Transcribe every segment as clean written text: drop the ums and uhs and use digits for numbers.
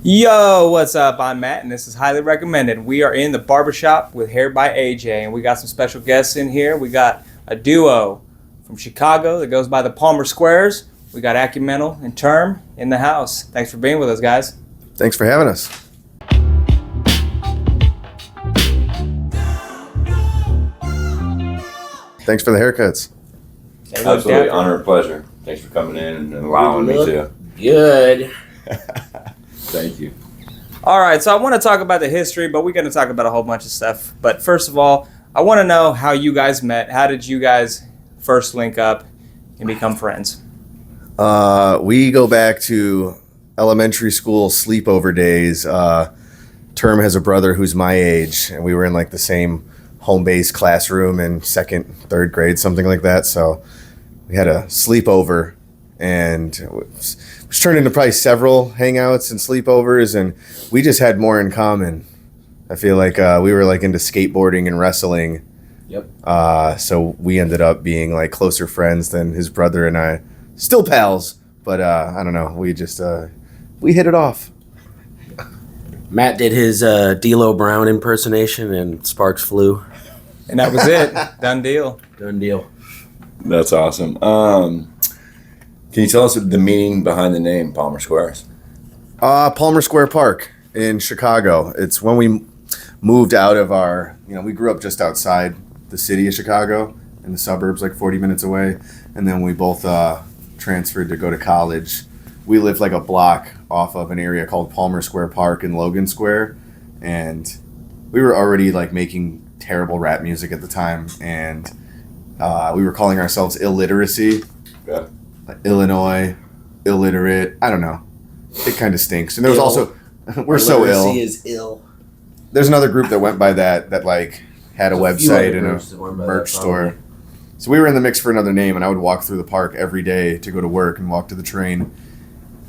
Yo, what's up? I'm Matt, and this is Highly Recommended. We are in the barbershop with Hair by AJ, and we got some special guests in here. We got a duo from Chicago that goes by the Palmer Squares. We got Acumental and Term in the house. Thanks for being with us, guys. Thanks for having us. Thanks for the haircuts. Absolutely, honor and pleasure. Thanks for coming in and allowing me to. Good. Thank you. All right, so I want to talk about the history, but we're going to talk about a whole bunch of stuff. But first of all, I want to know how you guys met. How did you guys first link up and become friends? We go back to elementary school sleepover days. Term has a brother who's my age, and we were in like the same home-based classroom in second, third grade, something like that. So we had a sleepover, and it was turned into probably several hangouts and sleepovers, and we just had more in common. I feel like we were like into skateboarding and wrestling. Yep. So we ended up being like closer friends than his brother and I. Still pals, but I don't know. We just we hit it off. Matt did his D'Lo Brown impersonation, and sparks flew. And that was it. Done deal. Done deal. That's awesome. Can you tell us the meaning behind the name Palmer Squares? Palmer Square Park in Chicago. It's when we moved out of our, we grew up just outside the city of Chicago in the suburbs, like 40 minutes away. And then we both transferred to go to college. We lived like a block off of an area called Palmer Square Park in Logan Square. And we were already like making terrible rap music at the time. And we were calling ourselves Illiteracy. Yeah. Illinois, illiterate. I don't know. It kind of stinks. And there was also, we're so ill. Illiteracy is ill. There's another group that went by that like had a website and a merch store. So we were in the mix for another name, and I would walk through the park every day to go to work and walk to the train.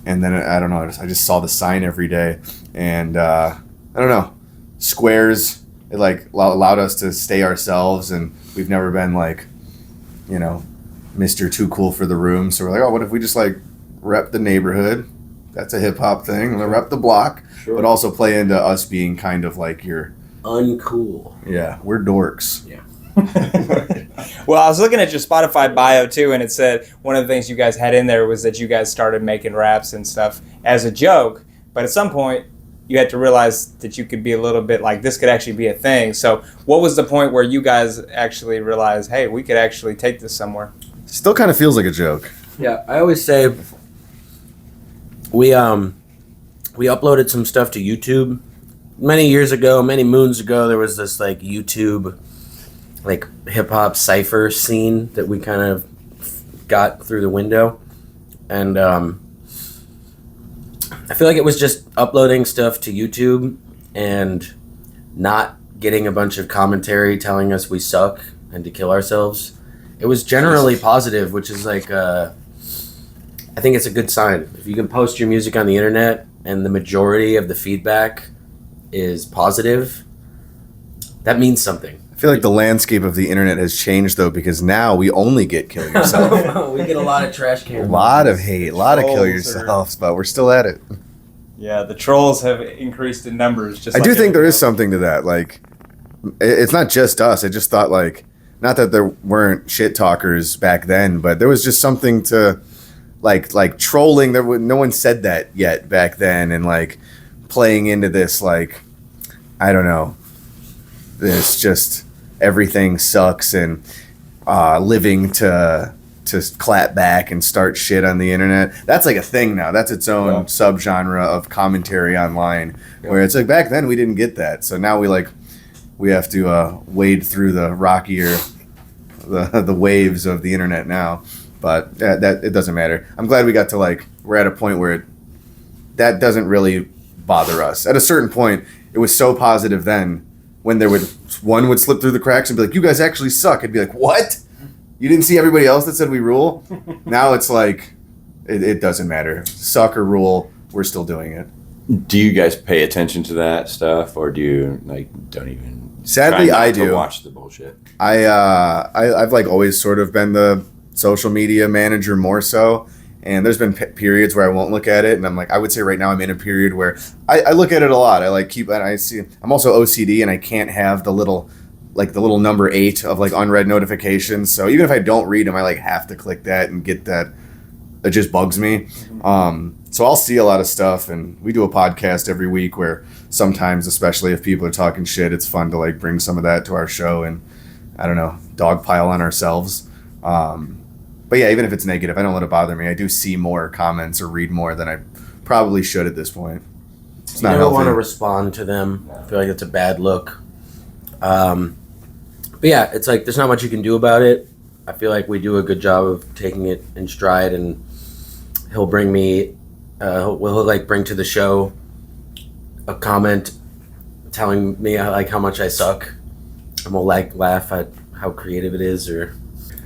And then I don't know. I just saw the sign every day, and I don't know. Squares. It like allowed us to stay ourselves, and we've never been like, Mr. Too Cool for the Room. So we're like, oh, what if we just like rep the neighborhood? That's a hip hop thing. We'll rep the block, Sure. But also play into us being kind of like your Uncool. Yeah, we're dorks. Yeah. Well, I was looking at your Spotify bio too, and it said one of the things you guys had in there was that you guys started making raps and stuff as a joke. But at some point, you had to realize that you could be a little bit like, this could actually be a thing. So what was the point where you guys actually realized, hey, we could actually take this somewhere? Still kind of feels like a joke. Yeah, I always say we uploaded some stuff to YouTube many years ago, many moons ago. There was this like YouTube like hip hop cipher scene that we kind of got through the window, and I feel like it was just uploading stuff to YouTube and not getting a bunch of commentary telling us we suck and to kill ourselves. It was generally positive, which is like, I think it's a good sign. If you can post your music on the internet and the majority of the feedback is positive, that means something. I feel like the landscape of the internet has changed though, because now we only get kill yourself. We get a lot of trash can. A lot of hate, a lot of kill Trolls yourselves, but we're still at it. Yeah, the trolls have increased in numbers. I do think there is something to that. Like, it's not just us. I just thought like, not that there weren't shit talkers back then, but there was just something to like trolling. No one said that yet back then, and like playing into this like, I don't know, this just everything sucks and living to clap back and start shit on the internet. That's like a thing now. That's its own subgenre of commentary online, where it's like back then we didn't get that. So now we have to wade through the rockier the waves of the internet now. But that it doesn't matter. I'm glad we got to we're at a point where that doesn't really bother us. At a certain point, it was so positive then when one would slip through the cracks and be like, you guys actually suck. I'd be like, what? You didn't see everybody else that said we rule? Now it's like, it doesn't matter. Suck or rule, we're still doing it. Do you guys pay attention to that stuff, or do you don't even? Sadly, try not I to do. watch the bullshit. I've always sort of been the social media manager more so, And there's been periods where I won't look at it, and I'm like, I would say right now I'm in a period where I look at it a lot. I like keep, and I see. I'm also OCD, and I can't have the little number 8 of like unread notifications. So even if I don't read them, I like have to click that and get that. It just bugs me. So I'll see a lot of stuff, and we do a podcast every week where sometimes, especially if people are talking shit, it's fun to like bring some of that to our show and I don't know, dogpile on ourselves. But yeah, even if it's negative, I don't let it bother me. I do see more comments or read more than I probably should at this point. It's not you don't healthy. want to respond to them. I feel like it's a bad look. But yeah, it's like there's not much you can do about it. I feel like we do a good job of taking it in stride, and he'll bring me, he'll like bring to the show a comment telling me like how much I suck, and we'll like laugh at how creative it is or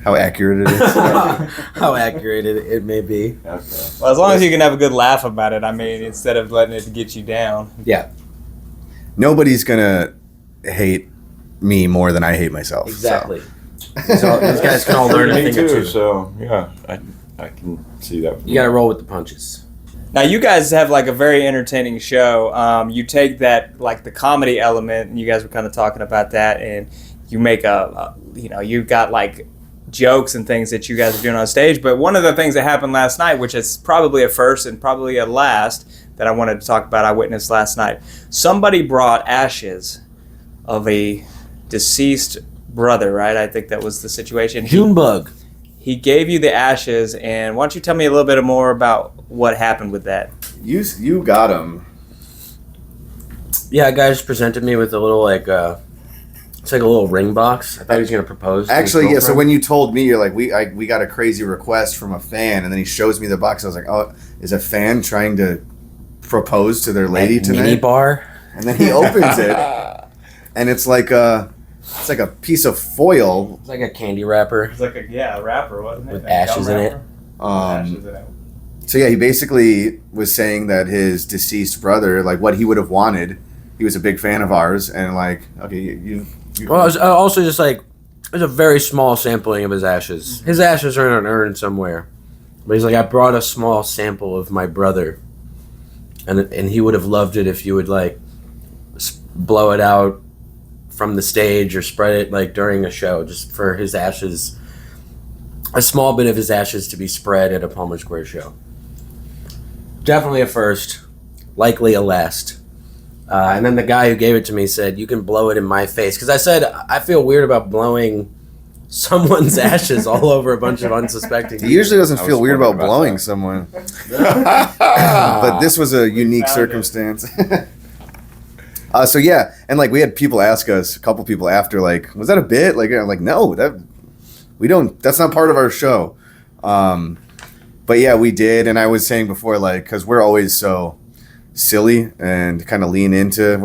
How accurate it is. how accurate it may be. Okay. Well, as long as you can have a good laugh about it, I mean, instead of letting it get you down. Yeah, Nobody's gonna hate me more than I hate myself. exactly. So these guys can all learn a Me thing or too. two. So yeah, I can see that. You got to roll with the punches. Now, you guys have like a very entertaining show. You take that, like the comedy element, and you guys were kind of talking about that, and you make you've got like jokes and things that you guys are doing on stage. But one of the things that happened last night, which is probably a first and probably a last that I wanted to talk about, I witnessed last night. Somebody brought ashes of a deceased brother, right? I think that was the situation. Junebug. He gave you the ashes, and why don't you tell me a little bit more about what happened with that? You got him. Yeah, a guy just presented me with a little like it's like a little ring box. I thought he was gonna propose. to his Actually, yeah. So girlfriend. when you told me, you're like, we got a crazy request from a fan, and then he shows me the box. I was like, oh, is a fan trying to propose to their lady At tonight? mini bar. And then he opens it, and it's like a piece of foil. It's like a candy wrapper. It's like a wrapper, wasn't it? With ashes in it. So yeah, he basically was saying that his deceased brother, like what he would have wanted, he was a big fan of ours, and like, okay, you Well, I was also just like, there's a very small sampling of his ashes. His ashes are in an urn somewhere. But he's like, I brought a small sample of my brother, and he would have loved it if you would like blow it out from the stage or spread it like during a show, just for his ashes, a small bit of his ashes to be spread at a Palmer Square show. Definitely a first, likely a last. And then the guy who gave it to me said, you can blow it in my face. Because I said, I feel weird about blowing someone's ashes all over a bunch of unsuspecting He usually doesn't I was feel weird wondering about about blowing that. someone, but this was a unique Found it. circumstance. So yeah, and like we had people ask us, a couple people after, like, was that a bit? Like, I'm like, no, that's not part of our show. But yeah, we did, and I was saying before, like, because we're always so silly and kind of lean into,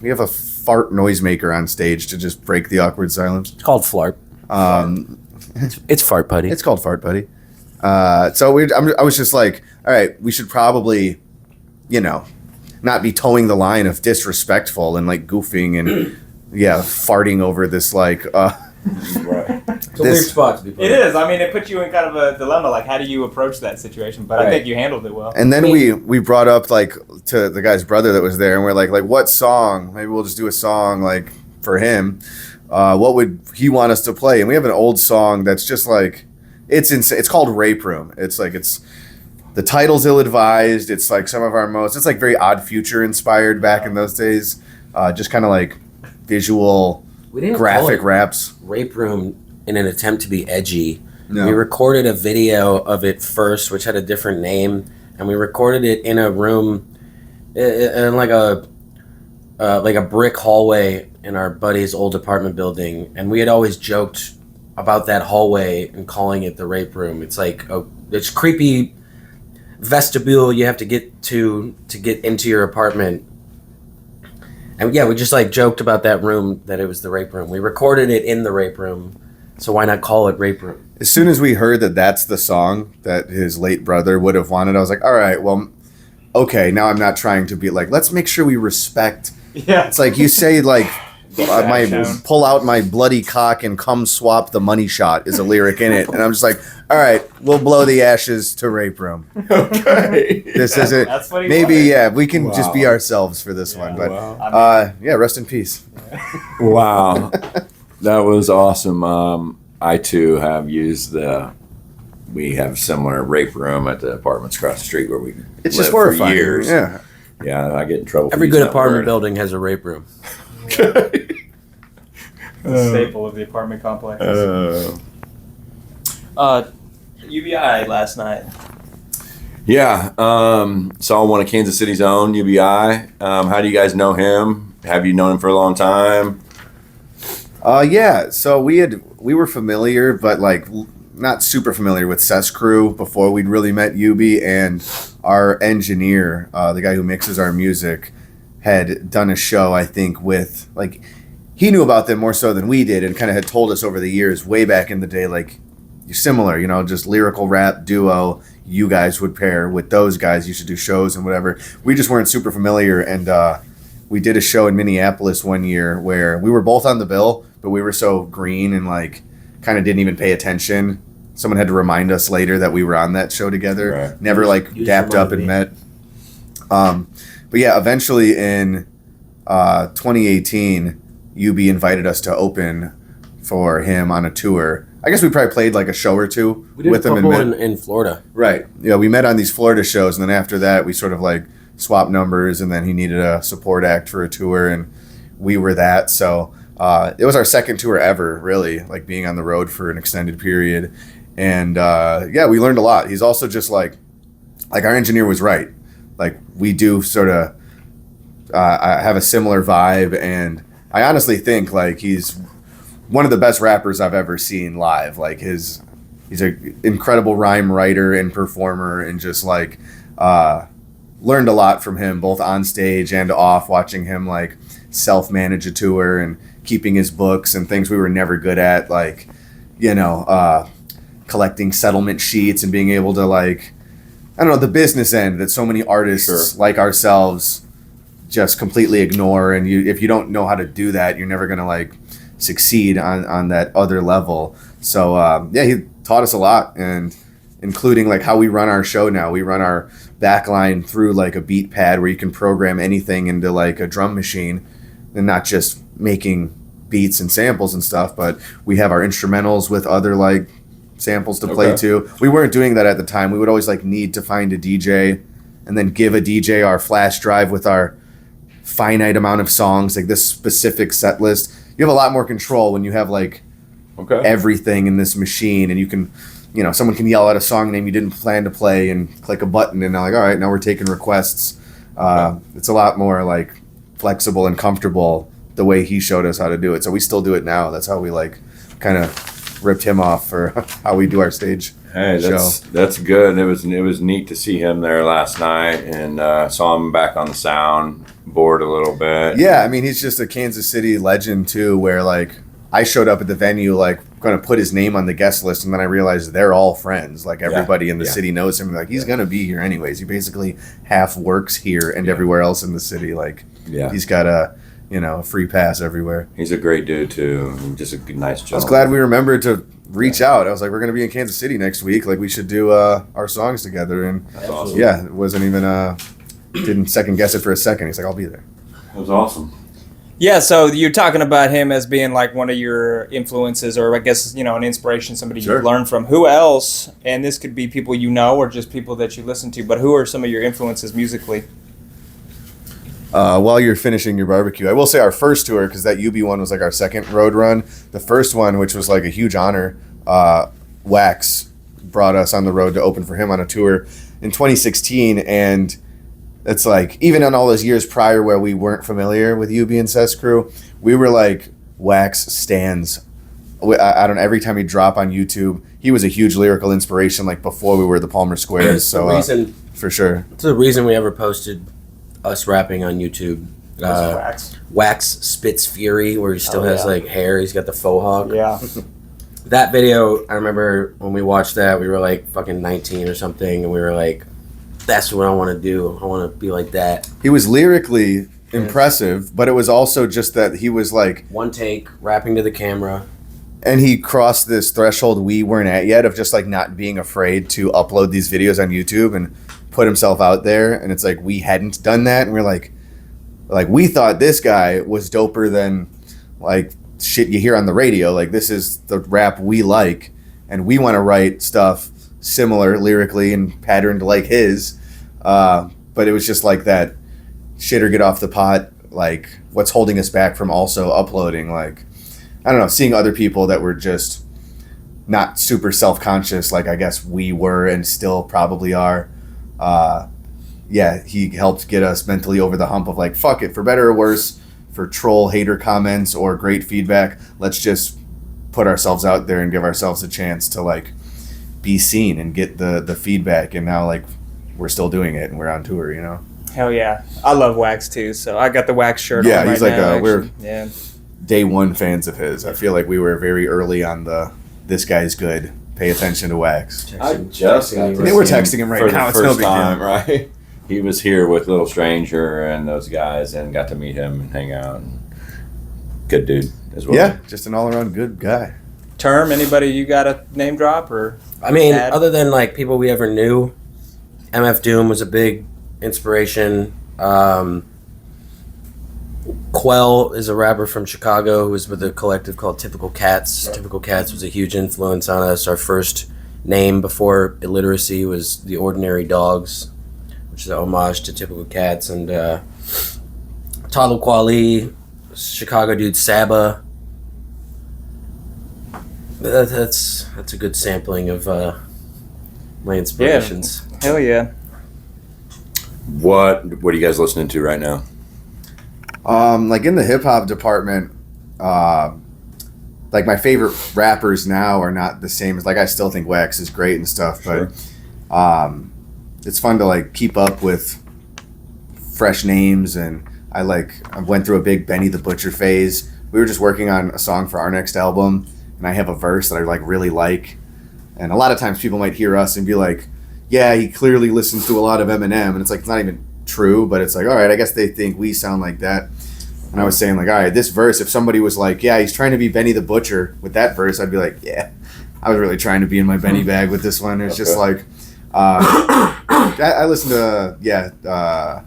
we have a fart noisemaker on stage to just break the awkward silence. It's called Flarp. It's Fart Putty. It's called Fart Buddy. So I was just like, all right, we should probably, not be towing the line of disrespectful and like goofing and farting over this like. Right. It's a weird spot to be put It in. is. I mean, it puts you in kind of a dilemma. Like, how do you approach that situation? But I Right. think you handled it well. And then we brought up like to the guy's brother that was there, and we're like what song? Maybe we'll just do a song like for him. What would he want us to play? And we have an old song that's just like it's insane. It's called Rape Room. It's the title's ill-advised. It's like some of our most. It's like very Odd Future inspired back in those days. Just kind of like visual We didn't graphic call it raps. Rape Room in an attempt to be edgy. No. We recorded a video of it first, which had a different name, and we recorded it in a room in like a brick hallway in our buddy's old apartment building. And we had always joked about that hallway and calling it the Rape Room. It's like it's creepy vestibule you have to get to get into your apartment. And yeah, we just like joked about that room, that it was the Rape Room. We recorded it in the Rape Room, so why not call it Rape Room? As soon as we heard that that's the song that his late brother would have wanted, I was like, all right, well, okay, now I'm not trying to be like, let's make sure we respect. Yeah. It's like you say, like, pull out my bloody cock and come swap the money shot is a lyric in it, and I'm just like, all right, we'll blow the ashes to rape room. Okay. This isn't. That's what he Maybe wanted. yeah, we can just be Wow. ourselves for this one. But Wow. yeah, rest in peace. Wow. That was awesome. I too have used we have similar rape room at the apartments across the street where we It's lived just for horrifying. years. Yeah. Yeah, I get in trouble. For Every using good that apartment word. building has a rape room. The staple of the apartment complex. UBI last night. Yeah, saw one of Kansas City's own UBI. How do you guys know him? Have you known him for a long time? Yeah. So we were familiar, but like not super familiar with Cess Crew before we'd really met Yubi, and our engineer, the guy who mixes our music, had done a show, I think, with like he knew about them more so than we did, and kind of had told us over the years, way back in the day, like you're similar, you know, just lyrical rap duo. You guys would pair with those guys. You should do shows and whatever. We just weren't super familiar, and we did a show in Minneapolis one year where we were both on the bill, but we were so green and like kind of didn't even pay attention. Someone had to remind us later that we were on that show together. Right. Never like You dapped just up and reminded met. But yeah, eventually in 2018, UB invited us to open for him on a tour. I guess we probably played like a show or two We did with a him couple and in Florida. right. Yeah, we met on these Florida shows, and then after that, we sort of like swapped numbers, and then he needed a support act for a tour, and we were that. So it was our second tour ever, really, like being on the road for an extended period. And yeah, we learned a lot. He's also just like our engineer was right. Like we do sort of I have a similar vibe, and I honestly think like he's one of the best rappers I've ever seen live. Like he's an incredible rhyme writer and performer, and just like learned a lot from him both on stage and off, watching him like self-manage a tour and keeping his books and things we were never good at, like, you know, collecting settlement sheets and being able to like, I don't know, the business end that so many artists like ourselves just completely ignore. And if you don't know how to do that, you're never gonna like succeed on that other level. So yeah, he taught us a lot, and including like how we run our show now. We run our backline through like a beat pad where you can program anything into like a drum machine, and not just making beats and samples and stuff, but we have our instrumentals with other like samples to play to. We weren't doing that at the time. We would always like need to find a DJ and then give a DJ our flash drive with our finite amount of songs, like this specific set list. You have a lot more control when you have like everything in this machine, and you can, you know, someone can yell out a song name you didn't plan to play and click a button, and now like, all right, now we're taking requests. It's a lot more like flexible and comfortable the way he showed us how to do it. So we still do it now. That's how we like kind of ripped him off for how we do our stage that's good. It was neat to see him there last night, and saw him back on the sound board a little bit. Yeah, I mean, he's just a Kansas City legend too, where like I showed up at the venue like going to put his name on the guest list, and then I realized they're all friends. Like everybody in the city knows him. Like he's going to be here anyways. He basically half works here and everywhere else in the city. Like he's got a free pass everywhere. He's a great dude too. Just a nice job. I was glad we remembered to reach out. I was like, we're going to be in Kansas City next week. Like we should do our songs together. And That's awesome. yeah, it wasn't even didn't second guess it for a second. He's like, I'll be there. It was awesome. Yeah, so you're talking about him as being like one of your influences, or I guess, you know, an inspiration, somebody you've learned from. Who else, and this could be people you know or just people that you listen to, but who are some of your influences musically? While you're finishing your barbecue, I will say our first tour, because that UB one was like our second road run. The first one, which was like a huge honor, Wax brought us on the road to open for him on a tour in 2016, and it's like, even in all those years prior where we weren't familiar with UB and Cess Crew, we were like Wax stans. I don't know, every time he'd drop on YouTube, he was a huge lyrical inspiration, like before we were the Palmer Squares. So for sure. It's the reason we ever posted us rapping on YouTube. Wax spits fury, where he still has like hair. He's got the faux hawk. Yeah. That video, I remember when we watched that, we were like fucking 19 or something, and we were like, that's what I want to do. I want to be like that. He was lyrically impressive, but it was also just that he was like one take, rapping to the camera. and he crossed this threshold we weren't at yet of just like not being afraid to upload these videos on YouTube and put himself out there. And it's like we hadn't done that, and we're like we thought this guy was doper than like shit you hear on the radio. Like this is the rap we like, and we want to write stuff similar lyrically and patterned like his. But it was just like that shit or get off the pot, like what's holding us back from also uploading, like I don't know, seeing other people that were just not super self-conscious like I guess we were and still probably are. Yeah, he helped get us mentally over the hump of like, fuck it, for better or worse, for troll hater comments or great feedback, let's just put ourselves out there and give ourselves a chance to like be seen and get the feedback. And now like we're still doing it and we're on tour, you know. Hell yeah. I love Wax too, so I got the Wax shirt on Yeah, right he's like now, we're yeah. day one fans of his. I feel like we were very early on the this guy's good, pay attention to Wax. I just got to I mean, we're see him texting him right for now. the It's no first big deal. time, right? He was here with Little Stranger and those guys, and got to meet him and hang out. And good dude as well. Yeah, just an all-around good guy. Term, anybody you got a name drop or? I mean, Dad? other than like people we ever knew, MF Doom was a big inspiration. Quell is a rapper from Chicago who was with a collective called Typical Cats. Typical Cats was a huge influence on us. Our first name before illiteracy was The Ordinary Dogs, which is an homage to Typical Cats. And Talib Kweli, Chicago dude Saba. That's a good sampling of my inspirations. Hell yeah. What are you guys listening to right now? Like in the hip hop department, like my favorite rappers now are not the same as like I still think Wax is great and stuff, but it's fun to like keep up with fresh names. And I went through a big Benny the Butcher phase. We were just working on a song for our next album, and I have a verse that I like really like. And a lot of times people might hear us and be like, yeah, he clearly listens to a lot of Eminem, and it's like it's not even true, but it's like, all right, I guess they think we sound like that. And I was saying like, all right, this verse, if somebody was like, yeah, he's trying to be Benny the Butcher with that verse, I'd be like, yeah, I was really trying to be in my Benny bag with this one. It's just like I listened to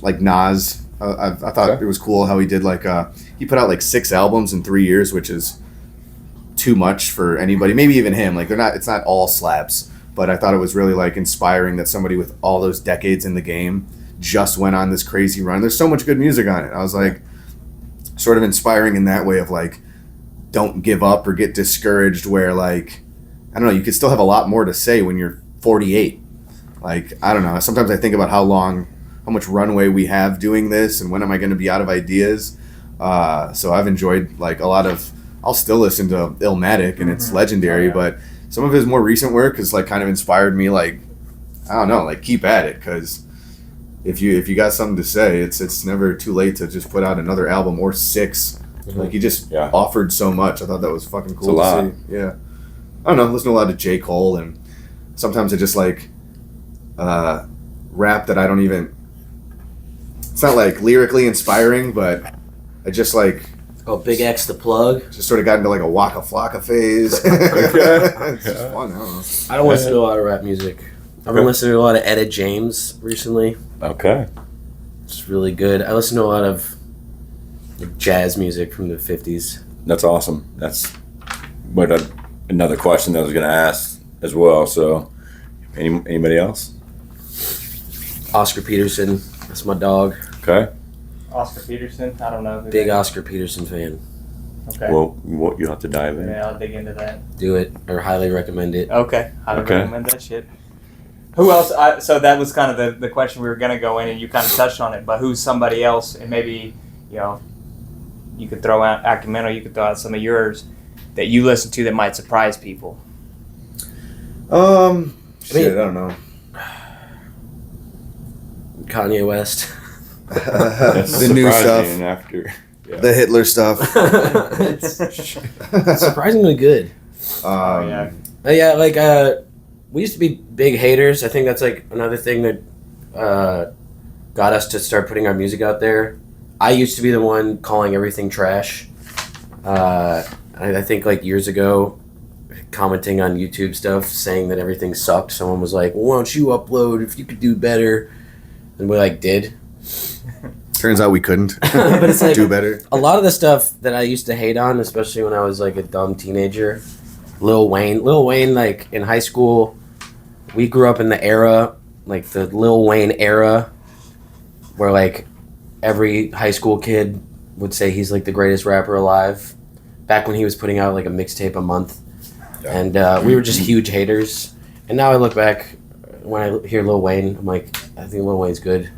like Nas. I thought it was cool how he did like he put out like 6 albums in 3 years, which is too much for anybody, maybe even him. Like it's not all slaps. But I thought it was really like inspiring that somebody with all those decades in the game just went on this crazy run. There's so much good music on it. I was like sort of inspiring in that way of like, don't give up or get discouraged where like, I don't know, you could still have a lot more to say when you're 48. Like, I don't know. Sometimes I think about how much runway we have doing this and when am I going to be out of ideas. So I've enjoyed like a lot of, I'll still listen to Illmatic and it's legendary, but some of his more recent work has like kind of inspired me. Like, I don't know, like keep at it, because if you got something to say, it's never too late to just put out another album or 6. Mm-hmm. Like he just offered so much. I thought that was fucking cool to see. Yeah, I don't know. Listen to a lot of J. Cole, and sometimes I just like rap that I don't even. It's not like lyrically inspiring, but I just like. Oh, Big X the Plug. Just sort of got into like a Waka Flocka phase. It's just fun. I don't know. I don't listen to a lot of rap music. I've been listening to a lot of Etta James recently. Okay. It's really good. I listen to a lot of jazz music from the 50s. That's awesome. That's another question that I was going to ask as well. So, anybody else? Oscar Peterson. That's my dog. Okay. Oscar Peterson? I don't know. Big Oscar Peterson fan. Okay. Well, you have to dive in. Yeah, I'll dig into that. Do it, or highly recommend it. Okay. Highly recommend that shit. Who else? So that was kind of the question we were going to go in, and you kind of touched on it, but who's somebody else? And maybe, you could throw out Acumental, you could throw out some of yours that you listen to that might surprise people. I don't know. Kanye West. The new stuff. The Hitler stuff. It's surprisingly good. Yeah, we used to be big haters. I think that's like another thing that got us to start putting our music out there. I used to be the one calling everything trash. I think like years ago, commenting on YouTube stuff, saying that everything sucked. Someone was like, well, "Why don't you upload if you could do better?" And we like did. Turns out we couldn't. But it's like do better. a lot of the stuff that I used to hate on, especially when I was like a dumb teenager. Lil Wayne, like in high school, we grew up in the era, like the Lil Wayne era, where like every high school kid would say he's like the greatest rapper alive. Back when he was putting out like a mixtape a month, and we were just huge haters. And now I look back, when I hear Lil Wayne, I'm like, I think Lil Wayne's good.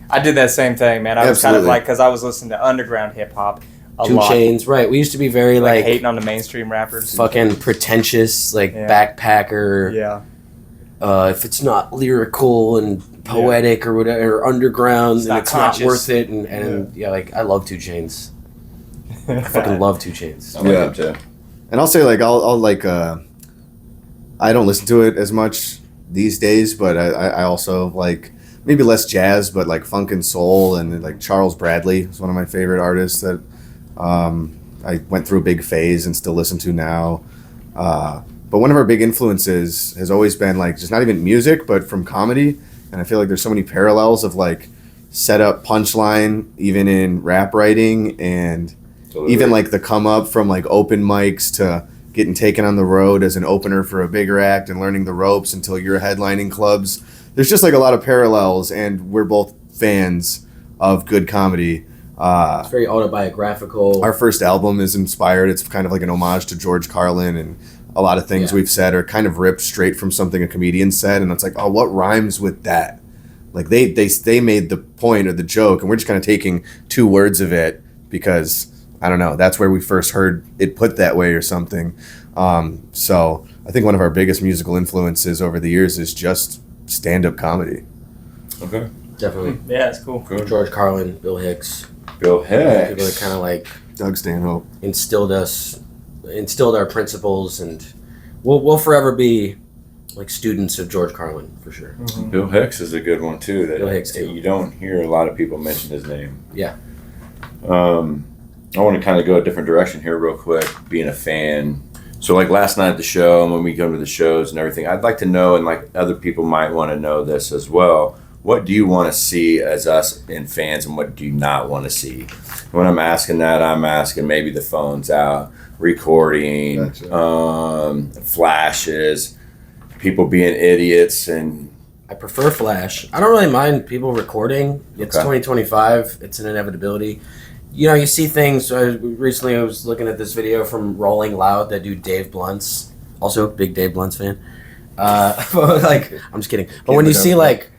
I did that same thing, man. I was kind of Absolutely. like, because I was listening to underground hip hop a 2 lot. Chainz, right? We used to be very Like like hating on the mainstream rappers. fucking pretentious, like Yeah. backpacker. Yeah. If it's not lyrical and poetic or whatever, or underground, It's then not it's conscious. not worth it. And like, I love 2 Chainz. I fucking love 2 Chainz. I like Yeah. him too. And I'll say, like, I'll like, I don't listen to it as much these days, but I also like maybe less jazz, but like funk and soul, and like Charles Bradley is one of my favorite artists that I went through a big phase and still listen to now. But one of our big influences has always been like just not even music, but from comedy. And I feel like there's so many parallels of like setup, punchline, even in rap writing, and even like the come up from like open mics to getting taken on the road as an opener for a bigger act and learning the ropes until you're headlining clubs. There's just like a lot of parallels, and we're both fans of good comedy. It's very autobiographical. Our first album is inspired. It's kind of like an homage to George Carlin, and a lot of things we've said are kind of ripped straight from something a comedian said, and it's like, oh, what rhymes with that? Like they made the point or the joke, and we're just kind of taking 2 words of it because I don't know, that's where we first heard it put that way or something. So I think one of our biggest musical influences over the years is just stand-up comedy. Okay. Definitely. Yeah, it's cool. Good. George Carlin, Bill Hicks. Bill Hicks. People that kind of like Doug Stanhope. instilled our principles, and we'll forever be like students of George Carlin for sure. Bill Hicks is a good one too. That Bill Hicks, too. You don't hear a lot of people mention his name. Yeah. I want to kind of go a different direction here real quick, being a fan. So like last night at the show, and when we go to the shows and everything, I'd like to know, and like other people might want to know this as well, what do you want to see as us in fans, and what do you not want to see? When I'm asking that, I'm asking maybe the phone's out, recording, flashes, people being idiots, and I prefer Flash. I don't really mind people recording. It's Okay. 2025. It's an inevitability. You know, you see things. Recently, I was looking at this video from Rolling Loud that do Dave Blunt's. Also, big Dave Blunt's fan. But like, I'm just kidding. But when you see like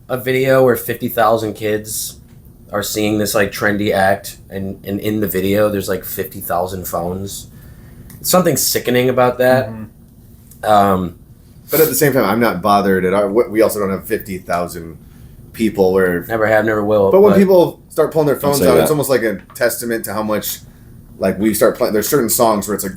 a video where 50,000 kids are seeing this like trendy act, and in the video there's like 50,000 phones. Something sickening about that. But at the same time, I'm not bothered at our. We also don't have 50,000 people where. Never have, never will. But when people start pulling their phones say out, that. it's almost like a testament to how much, like, we start playing. There's certain songs where it's like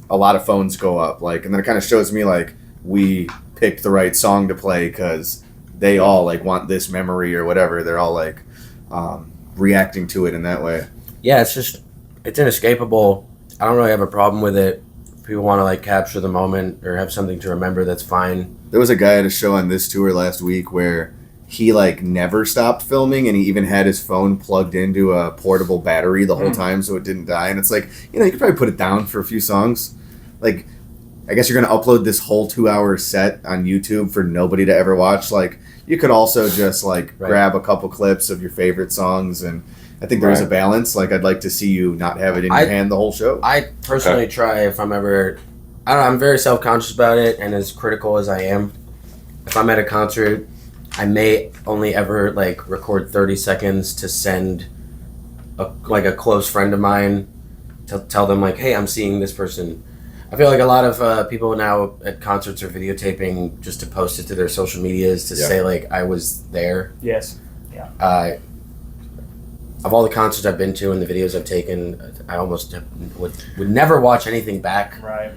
a lot of phones go up, like, and then it kind of shows me like we picked the right song to play because they all like want this memory or whatever. They're all like reacting to it in that way. Yeah, it's inescapable. I don't really have a problem with it. If people want to like capture the moment or have something to remember, that's fine. There was a guy at a show on this tour last week where he like never stopped filming, and he even had his phone plugged into a portable battery the whole time so it didn't die. And it's like, you know, you could probably put it down for a few songs. Like, I guess you're going to upload this whole 2-hour set on YouTube for nobody to ever watch. Like, you could also just like grab a couple clips of your favorite songs, and I think there is a balance. Like, I'd like to see you not have it in your hand the whole show. I personally try, if I'm ever, I don't know, I'm very self-conscious about it, and as critical as I am, if I'm at a concert, I may only ever like record 30 seconds to send a close friend of mine to tell them like, hey, I'm seeing this person. I feel like a lot of people now at concerts are videotaping just to post it to their social medias to say like, I was there. Yes. Yeah. Of all the concerts I've been to and the videos I've taken, I almost would never watch anything back Right.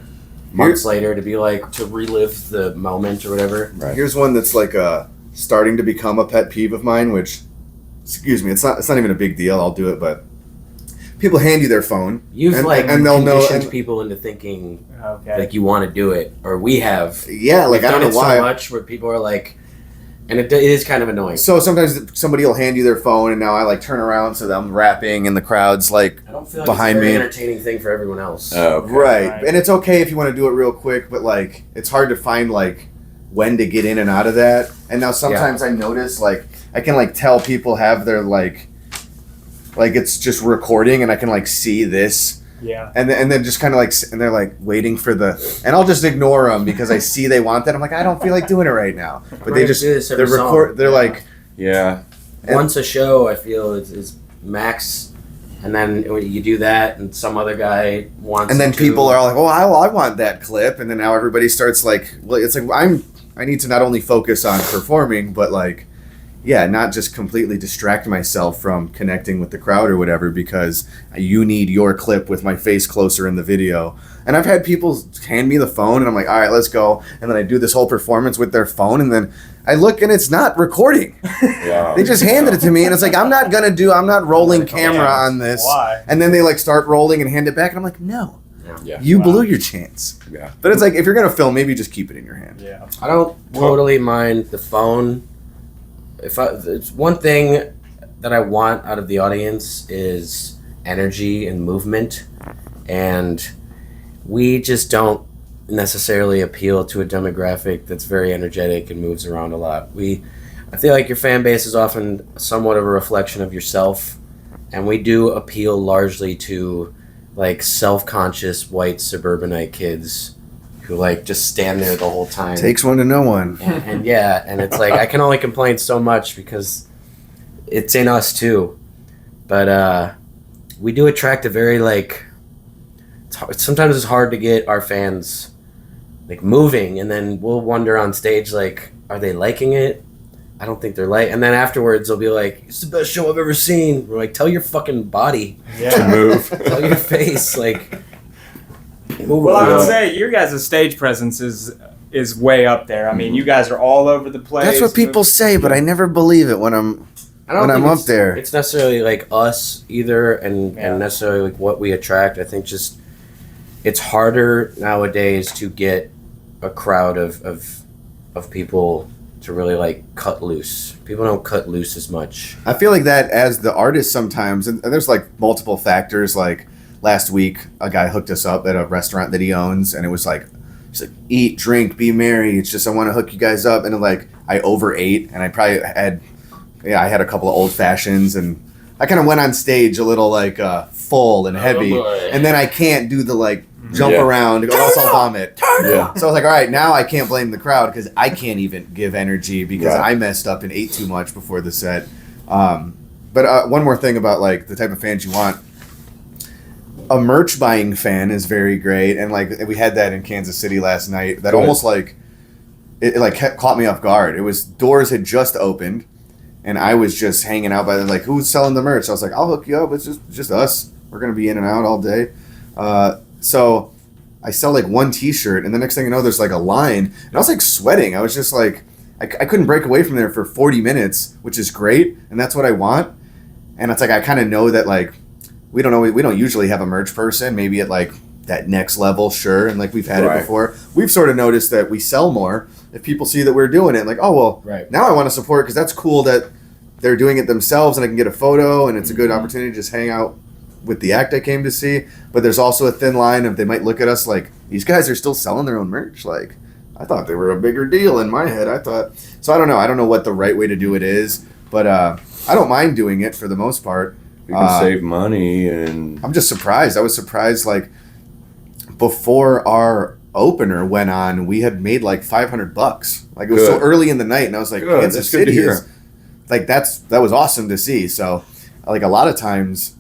months later to be like, to relive the moment or whatever. Right. Here's one that's like starting to become a pet peeve of mine, which excuse me, it's not even a big deal. I'll do it, but people hand you their phone. You've and they'll know conditioned people into thinking Okay. like you want to do it, or we have. Yeah, like We've I don't done know it why. so much where people are like, and it is kind of annoying. So sometimes somebody will hand you their phone, and now I like turn around so that I'm rapping, and the crowd's like I don't feel like behind it's a very me. entertaining thing for everyone else. Oh, okay. Right. And it's okay if you want to do it real quick, but like it's hard to find like when to get in and out of that. And now sometimes I notice like I can like tell people have their like it's just recording, and I can like see this. Yeah. And then just kind of like, and they're like waiting for and I'll just ignore them because I see they want that. I'm like, I don't feel like doing it right now. But they just, they're they're like, Yeah. Once a show, I feel is max, and then when you do that, and some other guy wants. and then to, people are like, oh, I want that clip. And then now everybody starts like, well, it's like, I need to not only focus on performing, but like, yeah, not just completely distract myself from connecting with the crowd or whatever, because you need your clip with my face closer in the video. And I've had people hand me the phone, and I'm like, all right, let's go. And then I do this whole performance with their phone, and then I look, and it's not recording. Yeah. They just handed it to me, and it's like, I'm not rolling camera on this. Why? And then they like start rolling and hand it back, and I'm like, no, Yeah. you blew your chance. Yeah. But it's like, if you're going to film, maybe just keep it in your hand. Yeah. I don't totally mind the phone. It's one thing that I want out of the audience is energy and movement, and we just don't necessarily appeal to a demographic that's very energetic and moves around a lot. I feel like your fan base is often somewhat of a reflection of yourself, and we do appeal largely to like self-conscious white suburbanite kids who like just stand there the whole time. Takes one to know one. And yeah, and it's like I can only complain so much because it's in us too. But we do attract a very like sometimes it's hard to get our fans like moving, and then we'll wonder on stage like, are they liking it? I don't think they're and then afterwards they'll be like, it's the best show I've ever seen. We're like, tell your fucking body To Yeah. move. tell your face like move Well, I would around. say your guys' stage presence is way up there. I mean, you guys are all over the place. That's what people say, but I never believe it when I'm I don't when think I'm up it's- there. It's necessarily like us either, and Yeah. necessarily like what we attract. I think just it's harder nowadays to get a crowd of people to really like cut loose. People don't cut loose as much. I feel like that as the artist sometimes, and there's like multiple factors. Like last week, a guy hooked us up at a restaurant that he owns, and it was like, he's like, eat, drink, be merry. It's just I want to hook you guys up, and like I overate, and I probably I had a couple of old fashions, and I kind of went on stage a little like full and heavy, boy. and then I can't do the like jump Yeah. around, or else I'll vomit. Yeah. So I was like, all right, now I can't blame the crowd because I can't even give energy because Right. I messed up and ate too much before the set. But one more thing about like the type of fans you want. A merch buying fan is very great, and like we had that in Kansas City last night. That Good. almost like it like caught me off guard. It was doors had just opened, and I was just hanging out by them like, who's selling the merch? I was like, I'll hook you up. It's just us. We're gonna be in and out all day. So I sell like one T-shirt, and the next thing you know, there's like a line, and I was like sweating. I was just like, I couldn't break away from there for 40 minutes, which is great, and that's what I want. And it's like I kind of know that like we don't usually have a merch person. Maybe at like that next level, sure, and like we've had it Right. before. We've sort of noticed that we sell more if people see that we're doing it. Like, oh well, Right. now I want to support because that's cool that they're doing it themselves, and I can get a photo, and it's a good opportunity to just hang out with the act I came to see. But there's also a thin line of they might look at us like, these guys are still selling their own merch. Like, I thought they were a bigger deal in my head. I don't know. I don't know what the right way to do it is, but I don't mind doing it for the most part. You can save money and I'm just surprised. I was surprised, like, before our opener went on, we had made like $500. Like, it was so Good. early in the night, and I was like, Good. Kansas That's good to City hear. is like that was awesome to see. So, like, a lot of times,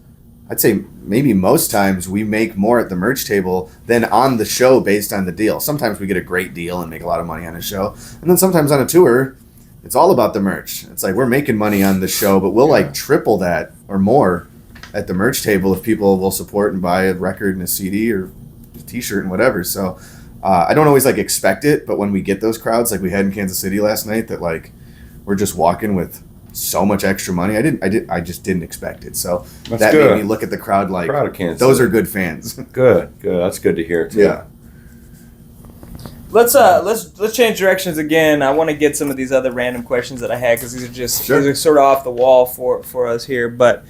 I'd say maybe most times we make more at the merch table than on the show based on the deal. Sometimes we get a great deal and make a lot of money on a show, and then sometimes on a tour, it's all about the merch. It's like we're making money on the show, but we'll like triple that or more at the merch table if people will support and buy a record and a CD or a T-shirt and whatever. So I don't always like expect it, but when we get those crowds like we had in Kansas City last night, that like we're just walking with so much extra money. I just didn't expect it. So That's that good. made me look at the crowd like, Proud of Kansas those City. are good fans. Good. That's good to hear too. Yeah. Let's change directions again. I want to get some of these other random questions that I had because these are just Sure. these are sort of off the wall for us here. But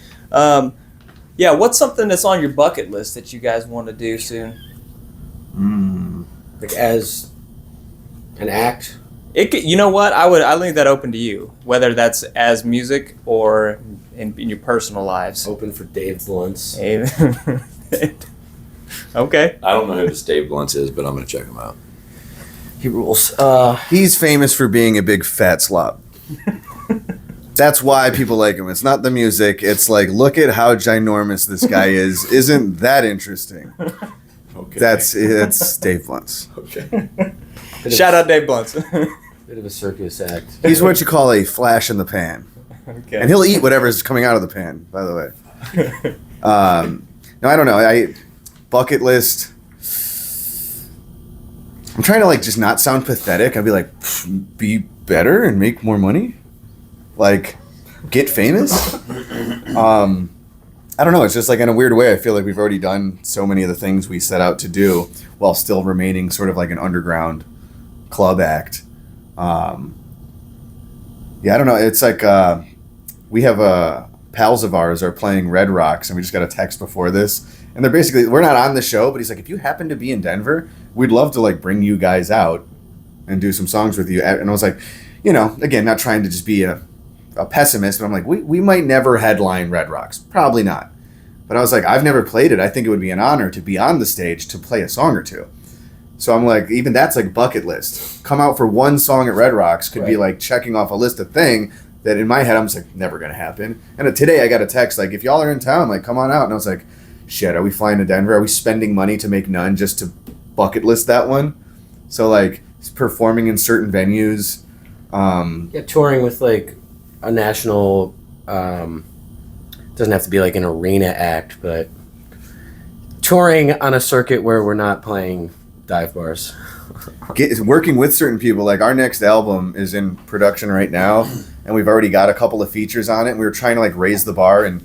yeah, what's something that's on your bucket list that you guys want to do soon? Like as an act. You know what? I leave that open to you, whether that's as music or in your personal lives. Open for Dave Blunts. Okay. I don't know who this Dave Blunts is, but I'm going to check him out. He rules. He's famous for being a big fat slob. That's why people like him. It's not the music. It's like, look at how ginormous this guy is. Isn't that interesting? Okay. It's Dave Blunts. okay. Shout out Dave Blunts. Bit of a circus act. He's what you call a flash in the pan. Okay. And he'll eat whatever's coming out of the pan, by the way. No, I don't know. Bucket list. I'm trying to like just not sound pathetic. I'd be like, be better and make more money. Like, get famous. I don't know. It's just like in a weird way. I feel like we've already done so many of the things we set out to do while still remaining sort of like an underground club act. Yeah, I don't know. It's like we have pals of ours are playing Red Rocks, and we just got a text before this. And they're basically, we're not on the show, but he's like, if you happen to be in Denver, we'd love to like bring you guys out and do some songs with you. And I was like, you know, again, not trying to just be a pessimist, but I'm like, we might never headline Red Rocks. Probably not. But I was like, I've never played it. I think it would be an honor to be on the stage to play a song or two. So I'm like, even that's like bucket list. Come out for one song at Red Rocks could be like checking off a list of thing that in my head, I'm just like, never going to happen. And today I got a text like, if y'all are in town, like, come on out. And I was like, shit, are we flying to Denver? Are we spending money to make none just to bucket list that one? So like performing in certain venues. Yeah, touring with like a national, doesn't have to be like an arena act, but touring on a circuit where we're not playing dive bars. Working with certain people, like our next album is in production right now, and we've already got a couple of features on it. And we were trying to like raise the bar, and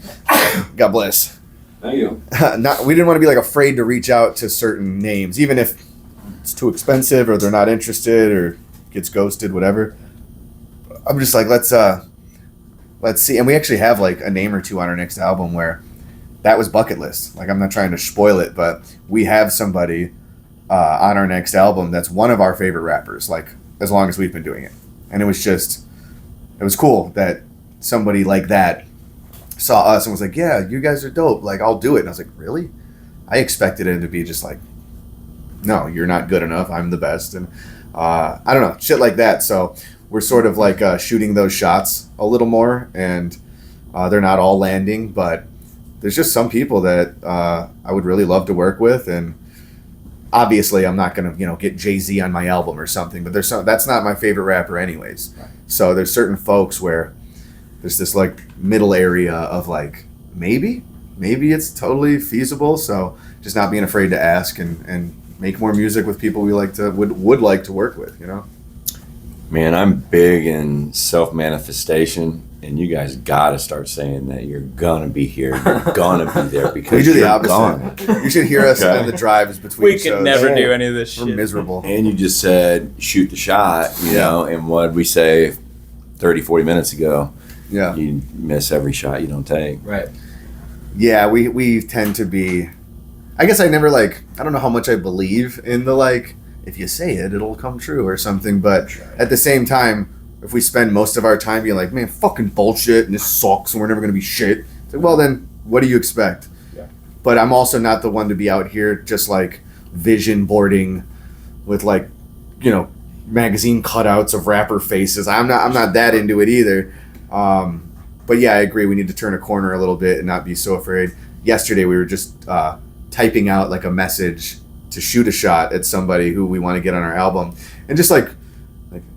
God bless. Thank you. We didn't want to be like afraid to reach out to certain names, even if it's too expensive or they're not interested or gets ghosted, whatever. I'm just like, let's see. And we actually have like a name or two on our next album where that was bucket list. Like, I'm not trying to spoil it, but we have somebody on our next album that's one of our favorite rappers, like as long as we've been doing it. And it was cool that somebody like that saw us and was like, yeah, you guys are dope. Like, I'll do it. And I was like, really? I expected it to be just like, no, you're not good enough. I'm the best. And I don't know, shit like that. So we're sort of like shooting those shots a little more, and they're not all landing, but there's just some people that I would really love to work with. And obviously I'm not going to, get Jay-Z on my album or something, but that's not my favorite rapper anyways. Right. So there's certain folks where there's this like middle area of like, maybe it's totally feasible. So just not being afraid to ask and make more music with people we would like to work with, Man, I'm big in self-manifestation, and you guys got to start saying that you're gonna be here, you're gonna be there, because we do the you're opposite. gone. You should hear us on the drives between We shows. could never do any of this We're shit. miserable. And you just said shoot the shot, and what did we say 30, 40 minutes ago? Yeah. You miss every shot you don't take. Right. Yeah, we tend to be, I guess I never I don't know how much I believe in the if you say it, it'll come true or something. But at the same time, if we spend most of our time being like, man, fucking bullshit, and this sucks, and we're never going to be shit, it's like, well, then what do you expect? Yeah. But I'm also not the one to be out here just vision boarding with magazine cutouts of rapper faces. I'm not that into it either. But yeah, I agree. We need to turn a corner a little bit and not be so afraid. Yesterday, we were just typing out a message to shoot a shot at somebody who we want to get on our album, and just like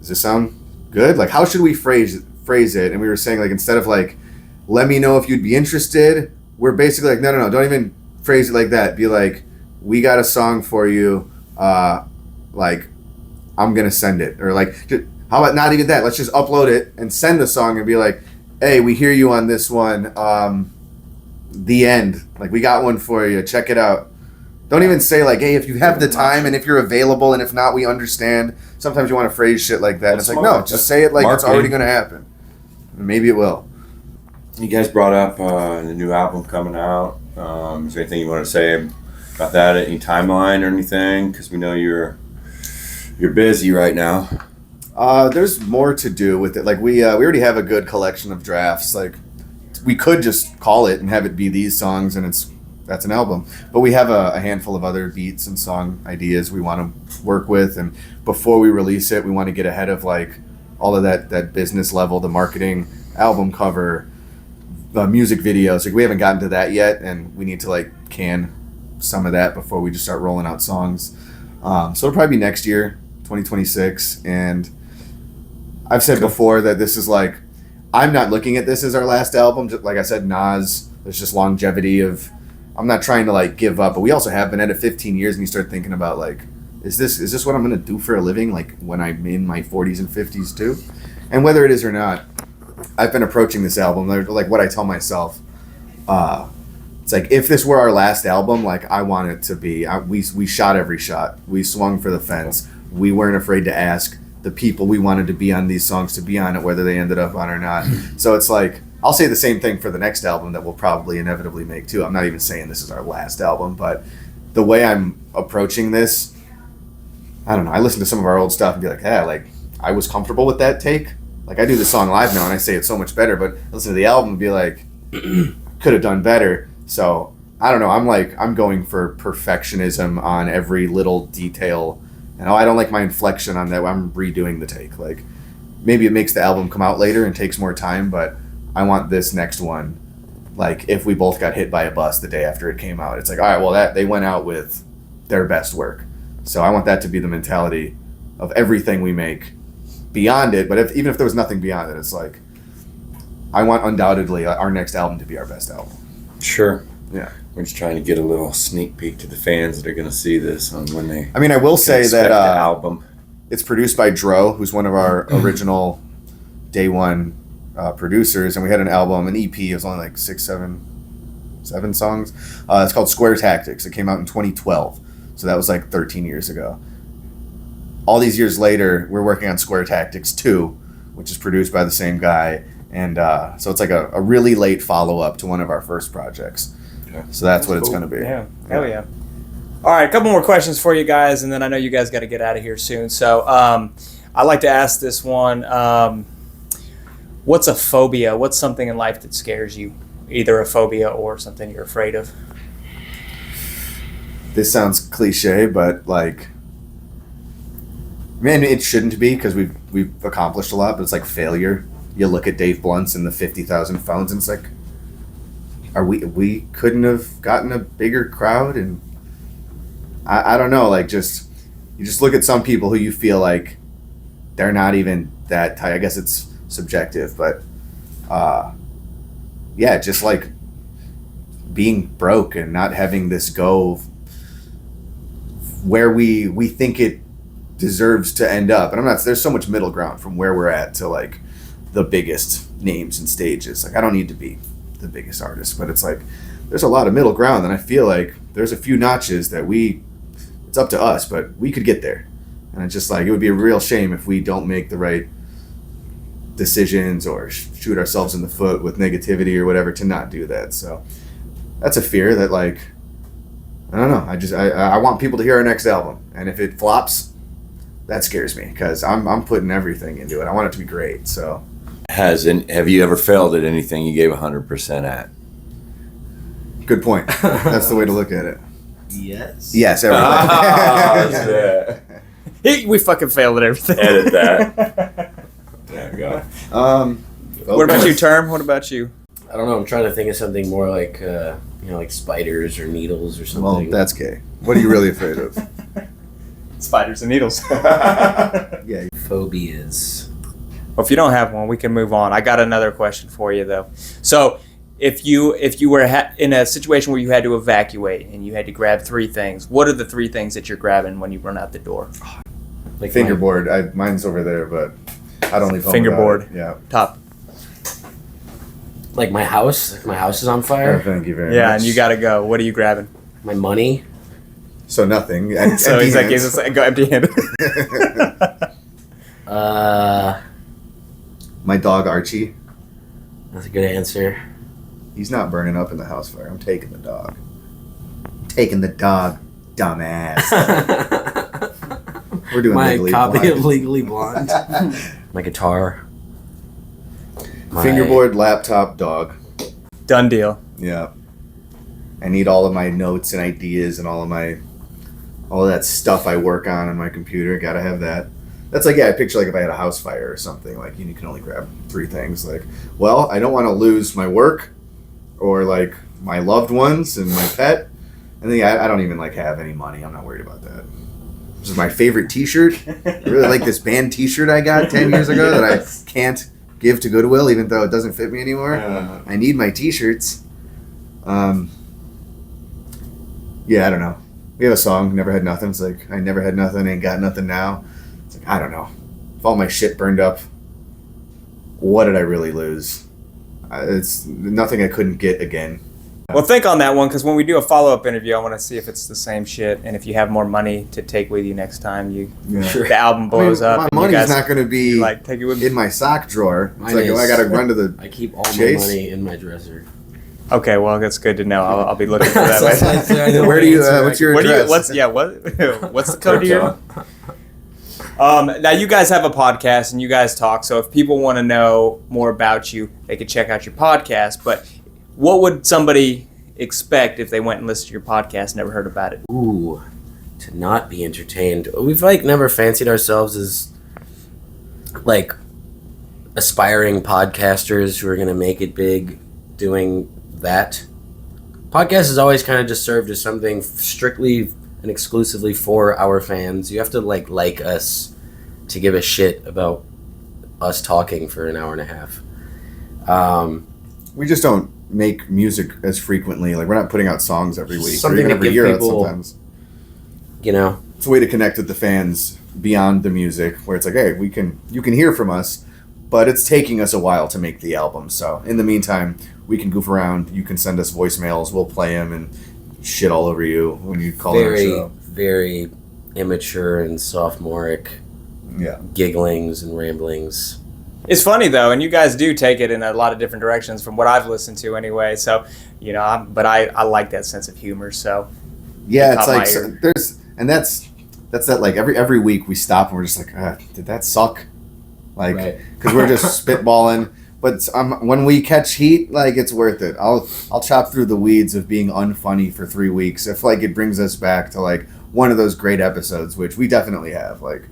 does this sound good? Like, how should we phrase it? And we were saying instead of let me know if you'd be interested, we're basically no, don't even phrase it like that. Be like, we got a song for you. I'm gonna send it, or how about not even that? Let's just upload it and send the song and be like, hey, we hear you on this one. The end. Like, we got one for you. Check it out. Don't even say, like, hey, if you have the time and if you're available, and if not, we understand. Sometimes you want to phrase shit like that. And it's like, no, just say it like it's already going to happen. And maybe it will. You guys brought up the new album coming out. Is there anything you want to say about that? Any timeline or anything? Because we know you're busy right now. There's more to do with it. Like, we already have a good collection of drafts. Like, we could just call it and have it be these songs, and that's an album. But we have a handful of other beats and song ideas we want to work with, and before we release it, we want to get ahead of like all of that business level, the marketing, album cover, the music videos. Like, we haven't gotten to that yet, and we need to like can some of that before we just start rolling out songs. So it'll probably be next year, 2026. And I've said before that this is like, I'm not looking at this as our last album. Just like I said, Nas, there's just longevity of, I'm not trying to like give up, but we also have been at it 15 years, and you start thinking about like, is this what I'm going to do for a living? Like when I'm in my 40s and 50s too? And whether it is or not, I've been approaching this album like what I tell myself. It's like, if this were our last album, like I want it to be, we shot every shot. We swung for the fence. We weren't afraid to ask the people we wanted to be on these songs to be on it, whether they ended up on or not. So it's like, I'll say the same thing for the next album that we'll probably inevitably make too. I'm not even saying this is our last album, but the way I'm approaching this, I don't know. I listen to some of our old stuff and be like, yeah, like I was comfortable with that take. Like, I do the song live now and I say it's so much better, but listen to the album and be like, could have done better. So I don't know. I'm going for perfectionism on every little detail. And I don't like my inflection on that. I'm redoing the take. Like, maybe it makes the album come out later and takes more time, but I want this next one, like, if we both got hit by a bus the day after it came out, it's like, all right, well, they went out with their best work. So I want that to be the mentality of everything we make beyond it. But even if there was nothing beyond it, it's like, I want undoubtedly our next album to be our best album. Sure. Yeah. We're just trying to get a little sneak peek to the fans that are going to see this on when they. I mean, I will say that the album. It's produced by Dro, who's one of our original day one producers, and we had an album, an EP. It was only like 7 songs. It's called Square Tactics. It came out in 2012, so that was like 13 years ago. All these years later, we're working on Square Tactics 2, which is produced by the same guy, and so it's like a really late follow-up to one of our first projects. Okay. So that's what it's going to be. Yeah. Hell yeah. All right, a couple more questions for you guys, and then I know you guys got to get out of here soon. So I like to ask this one. What's a phobia? What's something in life that scares you? Either a phobia or something you're afraid of. This sounds cliche, but like, man, it shouldn't be, because we've accomplished a lot, but it's like failure. You look at Dave Blunt's and the 50,000 phones, and it's like, we couldn't have gotten a bigger crowd, and I don't know, like, you just look at some people who you feel like they're not even that tight. I guess it's subjective, but yeah, just like being broke and not having this go where we think it deserves to end up. And there's so much middle ground from where we're at to like the biggest names and stages. Like, I don't need to be the biggest artist, but it's like there's a lot of middle ground, and I feel like there's a few notches that it's up to us, but we could get there. And it's just like, it would be a real shame if we don't make the right decisions or shoot ourselves in the foot with negativity or whatever to not do that. So that's a fear that, like, I don't know. I want people to hear our next album, and if it flops, that scares me, because I'm putting everything into it. I want it to be great. So Have you ever failed at anything you gave 100% at? good point. That's the way to look at it. Yes. Yes, everything. We fucking failed at everything. Edit that. There we go. What about you, Term? What about you? I don't know. I'm trying to think of something more like, like spiders or needles or Well, something. that's gay. What are you really afraid of? Spiders and needles. Yeah. Phobias. Well, if you don't have one, we can move on. I got another question for you, though. So, if you were in a situation where you had to evacuate and you had to grab 3 things, what are the 3 things that you're grabbing when you run out the door? Like fingerboard. Mine's over there, but I don't leave home Fingerboard. without it. Yeah. Top. Like my house is on Oh, fire. thank you very much. Yeah, and you gotta go. What are you grabbing? My money. So nothing. So he's like, go empty-handed. My dog Archie. That's a good answer. He's not burning up in the house fire. I'm taking the dog. Taking the dog, dumbass. We're doing My Legally copy Blonde. of Legally Blonde. My guitar. My Fingerboard, laptop, dog. Done deal. Yeah. I need all of my notes and ideas and all of that stuff I work on my computer. Gotta have that. That's like, yeah, I picture like if I had a house fire or something, like you can only grab 3 things. Like, well, I don't want to lose my work or like my loved ones and my pet. And then I don't even like have any money. I'm not worried about that. This is my favorite t-shirt. I really like this band t-shirt I got 10 years ago that I can't give to Goodwill even though it doesn't fit me anymore. I need my t-shirts. Yeah, I don't know. We have a song, Never Had Nothing. It's like, I never had nothing, ain't got nothing now. It's like, I don't know. If all my shit burned up, what did I really lose? It's nothing I couldn't get again. Well, think on that one, because when we do a follow-up interview, I want to see if it's the same shit, and if you have more money to take with you next time the album blows up. My and you money's guys, not going to be like, take it with in my sock drawer. It's Mine like, is- I got to run to the... I keep all Chase? my money in my dresser. Okay, well, that's good to know. I'll be looking for that That's later. the Where do you... answer. what's your What do you? address? What's the code here? Now you guys have a podcast and you guys talk. So if people want to know more about you, they can check out your podcast. But what would somebody expect if they went and listened to your podcast, never heard about it? Ooh, to not be entertained. We've like never fancied ourselves as like aspiring podcasters who are gonna make it big doing that. Podcast has always kind of just served as something strictly and exclusively for our fans. You have to like us to give a shit about us talking for an hour and a half. We just don't make music as frequently. Like, we're not putting out songs every week. Something or even to every give year people- sometimes. You know, It's a way to connect with the fans beyond the music, where it's like, hey, you can hear from us, but it's taking us a while to make the album. So in the meantime, we can goof around. You can send us voicemails. We'll play them and shit all over you when you call in our very, show. very immature and sophomoric Yeah. gigglings and ramblings. It's funny though, and you guys do take it in a lot of different directions from what I've listened to anyway. So, you know, I like that sense of humor. So, Yeah, It it's caught like my ear. that's that like every week we stop and we're just like, did that suck? Like, Right. because we're just spitballing. But when we catch heat, like, it's worth it. I'll chop through the weeds of being unfunny for 3 weeks if like it brings us back to like one of those great episodes, which we definitely have. Like,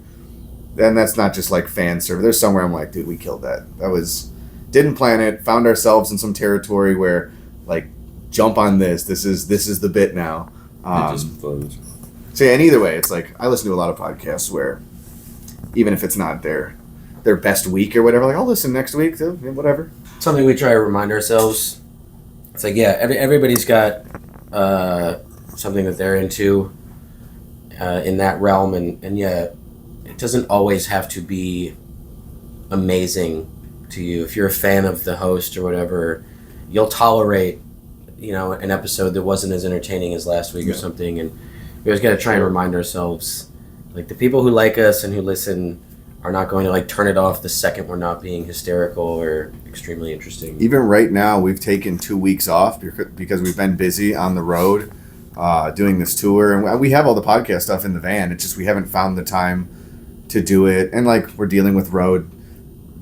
and that's not just like fan service. There's somewhere I'm like, dude, we killed that. That was didn't plan it. Found ourselves in some territory where like, jump on this. This is the bit now. It just flows. So yeah, and either way, it's like I listen to a lot of podcasts where even if it's not their best week or whatever, like I'll listen next week to whatever. Something we try to remind ourselves. It's like, yeah, everybody's got something that they're into in that realm, and yeah, it doesn't always have to be amazing to you. If you're a fan of the host or whatever, you'll tolerate, you know, an episode that wasn't as entertaining as last week or something, and we always got to try and remind ourselves, like, the people who like us and who listen are not going to like turn it off the second we're not being hysterical or extremely interesting. Even right now, we've taken 2 weeks off because we've been busy on the road doing this tour, and we have all the podcast stuff in the van. It's just we haven't found the time to do it, and like we're dealing with road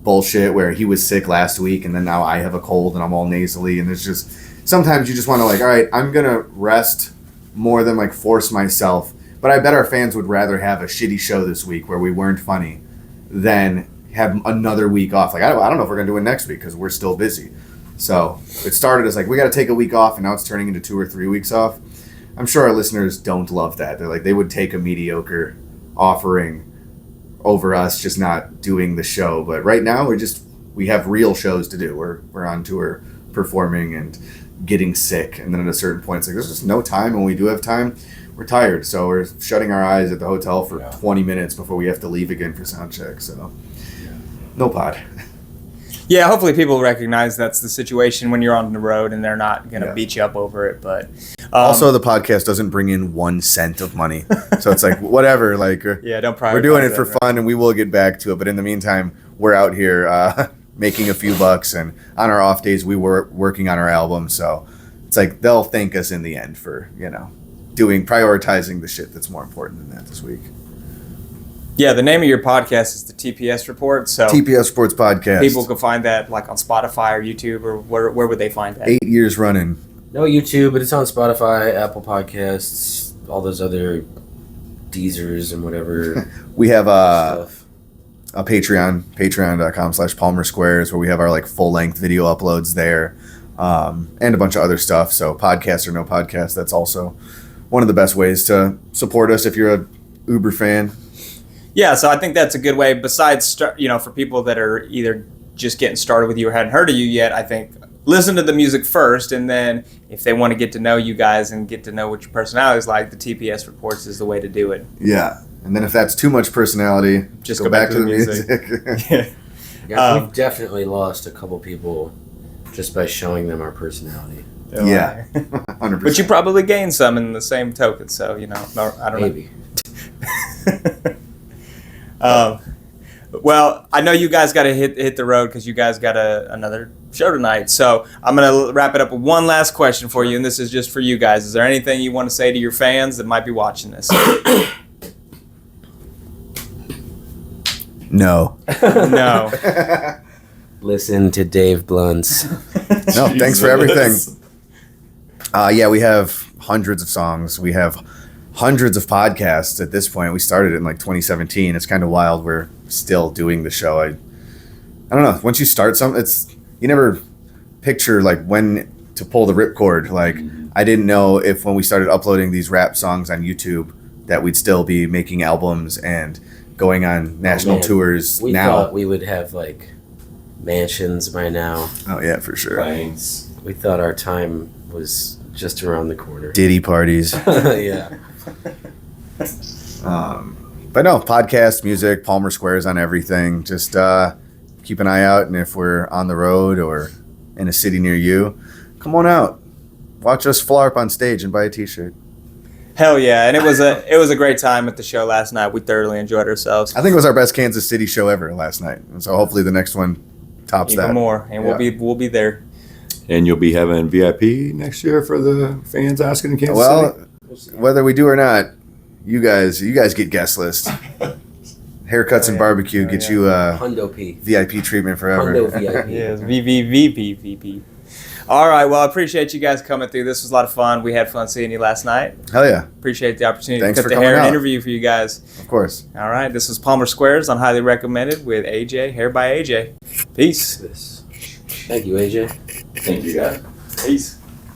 bullshit where he was sick last week, and then now I have a cold and I'm all nasally, and it's just sometimes you just want to like, all right, I'm gonna rest more than like force myself. But I bet our fans would rather have a shitty show this week where we weren't funny than have another week off. Like, I don't know if we're going to do it next week because we're still busy. So it started as like, we got to take a week off, and now it's turning into 2 or 3 weeks off. I'm sure our listeners don't love that. They're like, they would take a mediocre offering over us just not doing the show. But right now we have real shows to do. We're on tour performing and getting sick. And then at a certain point, it's like, there's just no time. And when we do have time, we're tired, so we're shutting our eyes at the hotel for 20 minutes before we have to leave again for sound check. So, no pod. Yeah, hopefully people recognize that's the situation when you're on the road and they're not going to beat you up over it. But also, the podcast doesn't bring in 1 cent of money, so it's like whatever. Like, yeah, don't prioritize. We're doing it for that, fun, and we will get back to it. But in the meantime, we're out here making a few bucks, and on our off days, we were working on our album. So it's like they'll thank us in the end for prioritizing the shit that's more important than that this week. Yeah, the name of your podcast is the TPS Report. So TPS Sports Podcast. People can find that like on Spotify or YouTube, or where would they find that? 8 years running. No YouTube, but it's on Spotify, Apple Podcasts, all those other Deezers and whatever. We have stuff. a patreon.com/Palmer Squares, where we have our like full length video uploads there, and a bunch of other stuff. So podcast or no podcast, that's also one of the best ways to support us if you're a Uber fan. Yeah, so I think that's a good way. Besides, for people that are either just getting started with you or hadn't heard of you yet, I think listen to the music first, and then if they want to get to know you guys and get to know what your personality is like, the TPS Reports is the way to do it. Yeah, and then if that's too much personality, just go back to the music. Yeah, we've definitely lost a couple people just by showing them our personality. Yeah, 100%. But you probably gained some in the same token, so I don't Maybe. know. Well, I know you guys got to hit the road because you guys got another show tonight. So I'm going to wrap it up with one last question for you, and this is just for you guys. Is there anything you want to say to your fans that might be watching this? No. No. Listen to Dave Blunt's. No, thanks for everything. Yeah, we have hundreds of songs. We have hundreds of podcasts at this point. We started in like 2017. It's kind of wild. We're still doing the show. I don't know. Once you start something, you never picture like when to pull the ripcord. Like I didn't know if when we started uploading these rap songs on YouTube that we'd still be making albums and going on national tours. We now thought we would have like mansions by now. Oh yeah, for sure. Thanks. We thought our time was just around the corner. Diddy parties. Yeah. But no, podcast, music, Palmer Squares on everything. Just keep an eye out, and if we're on the road or in a city near you, come on out. Watch us flarp on stage and buy a t-shirt. Hell yeah, and it was a great time at the show last night. We thoroughly enjoyed ourselves. I think it was our best Kansas City show ever last night, and so hopefully the next one tops Even that. more, and we'll be there. And you'll be having VIP next year for the fans asking in Kansas City? Whether we do or not, you guys get guest list. Haircuts and barbecue get you Hundo P. VIP treatment forever. Hundo VIP. Yes, VVVVVP. All right, well, I appreciate you guys coming through. This was a lot of fun. We had fun seeing you last night. Hell yeah. Appreciate the opportunity Thanks to for cut the coming hair and out. interview for you guys. Of course. All right, this was Palmer Squares on Highly Recommended with AJ, Hair by AJ. Peace. Thank you, AJ. Thank you, guys. Peace.